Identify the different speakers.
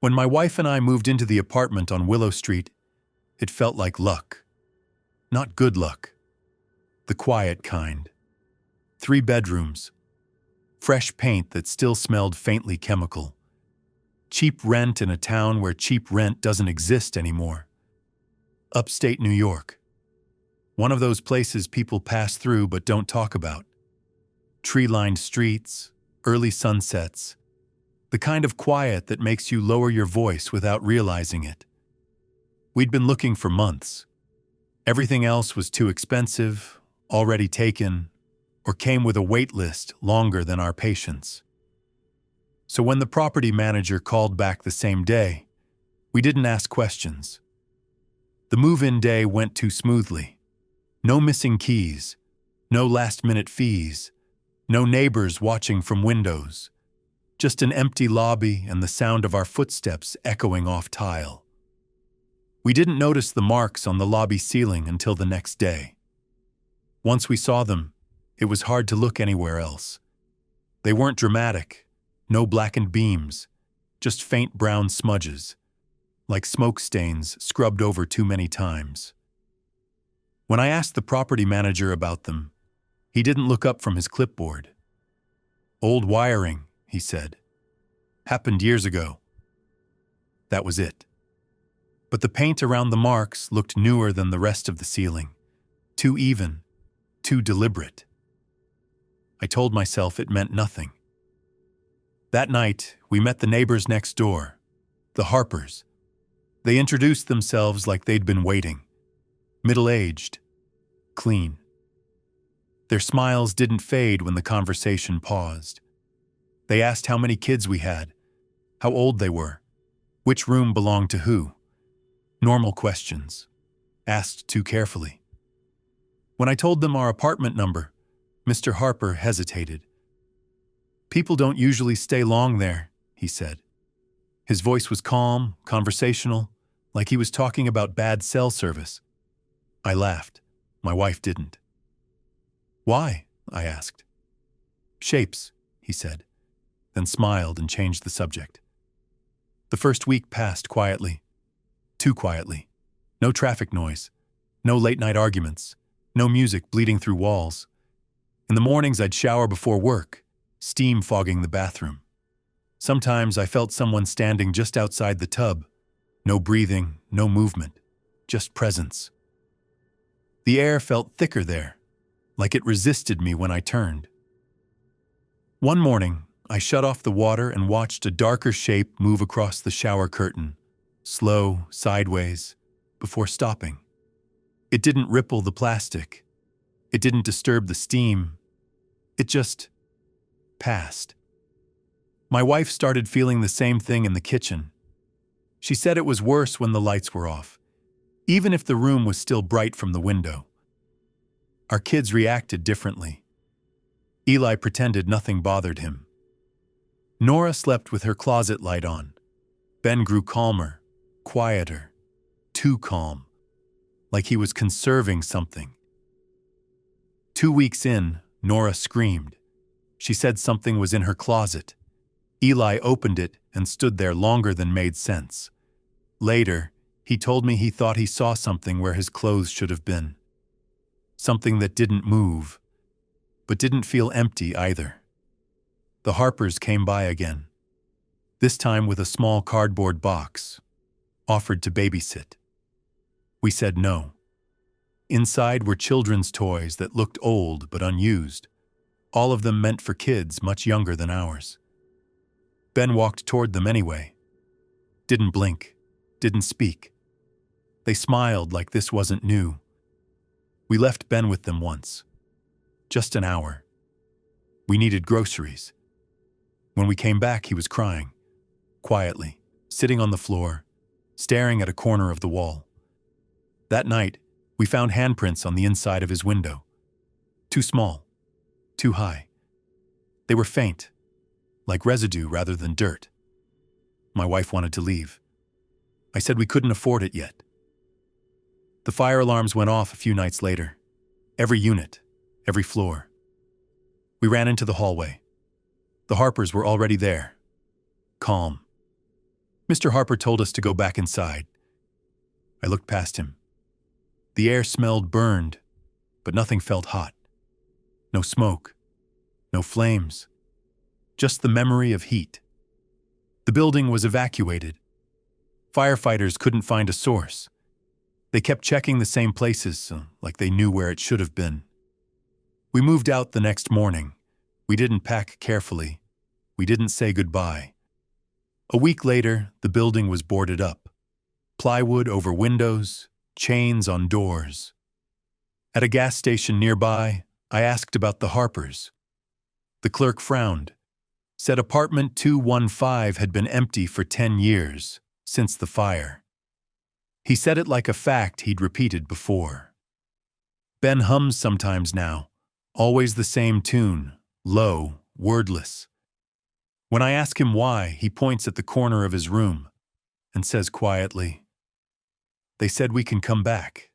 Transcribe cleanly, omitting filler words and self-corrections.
Speaker 1: When my wife and I moved into the apartment on Willow Street, it felt like luck. Not good luck. The quiet kind. 3 bedrooms. Fresh paint that still smelled faintly chemical. Cheap rent in a town where cheap rent doesn't exist anymore. Upstate New York. One of those places people pass through but don't talk about. Tree-lined streets, early sunsets. The kind of quiet that makes you lower your voice without realizing it. We'd been looking for months. Everything else was too expensive, already taken, or came with a wait list longer than our patience. So when the property manager called back the same day, we didn't ask questions. The move-in day went too smoothly. No missing keys, no last-minute fees, no neighbors watching from windows, just an empty lobby and the sound of our footsteps echoing off tile. We didn't notice the marks on the lobby ceiling until the next day. Once we saw them, it was hard to look anywhere else. They weren't dramatic, no blackened beams, just faint brown smudges, like smoke stains scrubbed over too many times. When I asked the property manager about them, he didn't look up from his clipboard. "Old wiring," he said. "Happened years ago." That was it. But the paint around the marks looked newer than the rest of the ceiling. Too even, too deliberate. I told myself it meant nothing. That night, we met the neighbors next door, the Harpers. They introduced themselves like they'd been waiting. Middle-aged, clean. Their smiles didn't fade when the conversation paused. They asked how many kids we had, how old they were, which room belonged to who. Normal questions, asked too carefully. When I told them our apartment number, Mr. Harper hesitated. "People don't usually stay long there," he said. His voice was calm, conversational, like he was talking about bad cell service. I laughed. My wife didn't. "Why?" I asked. "Shapes," he said, then smiled and changed the subject. The first week passed quietly. Too quietly. No traffic noise. No late-night arguments. No music bleeding through walls. In the mornings I'd shower before work, steam fogging the bathroom. Sometimes I felt someone standing just outside the tub. No breathing, no movement, just presence. The air felt thicker there, like it resisted me when I turned. One morning, I shut off the water and watched a darker shape move across the shower curtain, slow, sideways, before stopping. It didn't ripple the plastic. It didn't disturb the steam. It just passed. My wife started feeling the same thing in the kitchen. She said it was worse when the lights were off, even if the room was still bright from the window. Our kids reacted differently. Eli pretended nothing bothered him. Nora slept with her closet light on. Ben grew calmer, quieter, too calm, like he was conserving something. 2 weeks in, Nora screamed. She said something was in her closet. Eli opened it and stood there longer than made sense. Later, he told me he thought he saw something where his clothes should have been. Something that didn't move, but didn't feel empty either. The Harpers came by again, this time with a small cardboard box, offered to babysit. We said no. Inside were children's toys that looked old but unused, all of them meant for kids much younger than ours. Ben walked toward them anyway. Didn't blink, didn't speak. They smiled like this wasn't new. We left Ben with them once. Just an hour. We needed groceries. When we came back, he was crying, quietly, sitting on the floor, staring at a corner of the wall. That night, we found handprints on the inside of his window. Too small, too high. They were faint, like residue rather than dirt. My wife wanted to leave. I said we couldn't afford it yet. The fire alarms went off a few nights later. Every unit, every floor. We ran into the hallway. The Harpers were already there. Calm. Mr. Harper told us to go back inside. I looked past him. The air smelled burned, but nothing felt hot. No smoke, no flames, just the memory of heat. The building was evacuated. Firefighters couldn't find a source. They kept checking the same places, like they knew where it should have been. We moved out the next morning. We didn't pack carefully. We didn't say goodbye. A week later, the building was boarded up. Plywood over windows, chains on doors. At a gas station nearby, I asked about the Harpers. The clerk frowned, said apartment 215 had been empty for 10 years, since the fire. He said it like a fact he'd repeated before. Ben hums sometimes now, always the same tune, low, wordless. When I ask him why, he points at the corner of his room and says quietly, "They said we can come back."